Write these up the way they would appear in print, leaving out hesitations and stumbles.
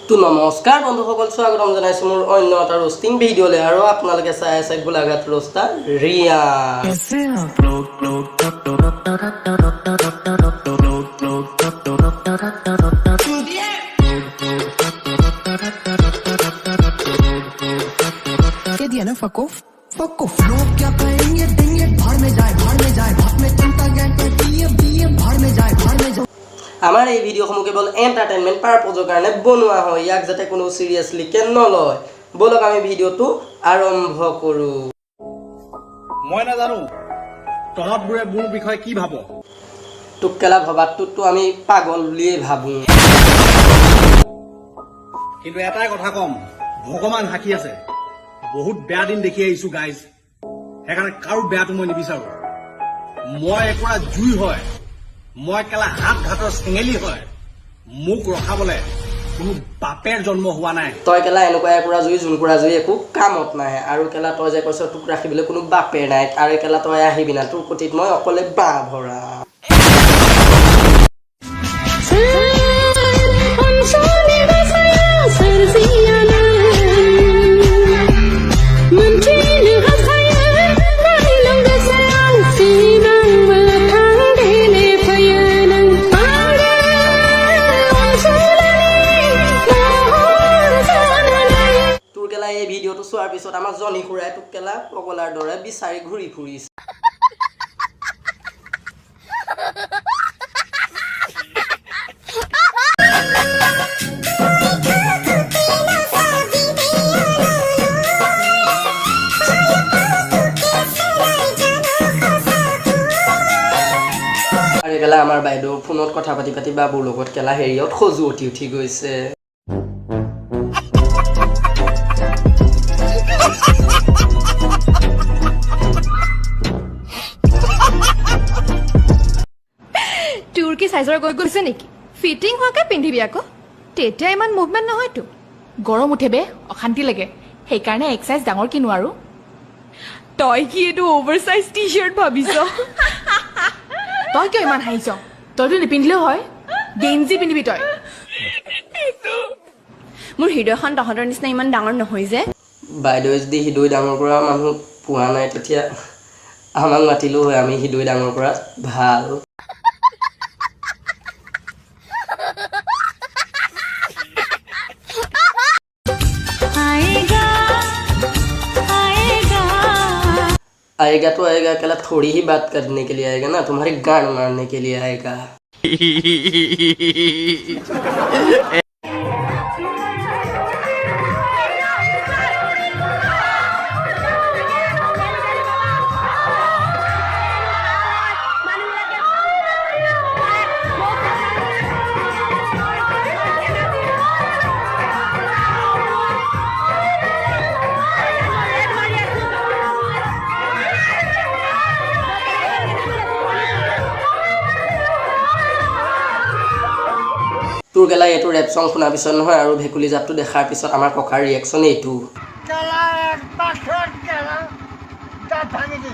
তো নমস্কাৰ বন্ধুসকল স্বাগতম জনাইছো মোৰ অন্য এটা roasting ভিডিঅ'লে আৰু আপোনালোকে চাই আছে গোলাঘাট roaster ৰিয়ান के दिया ना फको लोग क्या कहेंगे देंगे भाड़ में जाए भाड़ में चिंता क्या कहती है भाड़ में जाए আমাৰ এই ভিডিঅ'সমূহ কেৱল এন্টাৰটেইনমেন্ট পাৰপজৰ কাৰণে বনোৱা হয় ইয়াক যাতে কোনো সিৰিয়াসলি কে নলয় বলক আমি ভিডিঅ'টো আৰম্ভ কৰো মই না জানো তহঁতবোৰে মোৰ বিষয়ে কি ভাব টুককেলা ভবাতটো আমি পাগল বুলিয়ে ভাবো কিন্তু এটাই কথা কম ভগৱান হাকি আছে বহুত বেয়া দিন দেখি আহিছো গাইজ সেইকাৰণে কাৰো বেয়াটো মই নিবিচাৰো মই একৰা জুই হয় মই কেলা হাত ঘাটৰ চেঙেলি হয় মোক ৰখাবলে কোনো বাপেৰ জন্ম হোৱা নাই তই কেলা এনেকুৱা একৰা জুই জুনকুৰা জুই একো কামত নাই আৰু কেলা তই যে কৈছ তোক ৰাখিবলে কোনো বাপেৰ নাই আৰু কেলা তই আহিবি না তোৰ কটিত মই অকলে বা ভৰা এই ভিডিঅ'টো চোৱাৰ পিছত আমাৰ জনি খুৰাই তোক কেলা পগলাৰ দৰে বিচাৰি ঘূৰি ফুৰিছে আৰু কেলা আমাৰ বাইদেউ ফোনত কথা পাতি পাতি বাবুৰ লগত কেলা হেৰিয়ত খজু উঠি গৈছে কি সাইজৰ গৈ গৈছে নেকি ফিটিং হোৱাকে পিন্ধিবি আকৌ তেতিয়া ইমান মুভমেন্ট নহয়তো গৰম উঠেবে অশান্তি লাগে সেইকাৰণে এক সাইজ ডাঙৰ কিনো আৰু তই কি এটো ওভাৰসাইজ টি-শাৰ্ট ভাবিছ তই কিয় ইমান হাইছ তইতো নিপিন্ধিলেও হয় গেঞ্জি পিন্ধিবি তই মোৰ হৃদয়খন তহঁতৰ নিচিনা ইমান ডাঙৰ নহয় যে বাইদেউ যদি হৃদয় ডাঙৰ কৰা মানুহ পোৱা নাই তেতিয়া আমাক মাতিলো হয় আমি হৃদয় ডাঙৰ কৰা ভাল आएगा तो आएगा कल थोड़ी ही बात करने के लिए आएगा ना तुम्हारी गांड मारने के लिए आएगा তোৰ গেলা এটো ৰেপ সং শুনা পিছত নহয় আৰু ভেকুলি জাতটো দেখাৰ পিছত আমাৰ ককাৰ ৰিয়েকচন এইটো গেলা একবাৰ শট গেলা দাঁত ভাঙি দি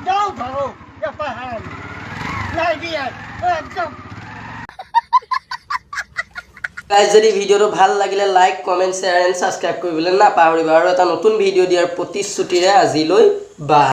যাও ভাগো এপা হারাম লাই দিয়া একদম গাইজ যদি ভিডিওটো ভাল লাগিলে like comment share and subscribe কৰিবলৈ নাপাহৰিবা আৰু এটা নতুন ভিডিও দিয়াৰ প্ৰতিশ্ৰুতিৰে আজিলৈ বাই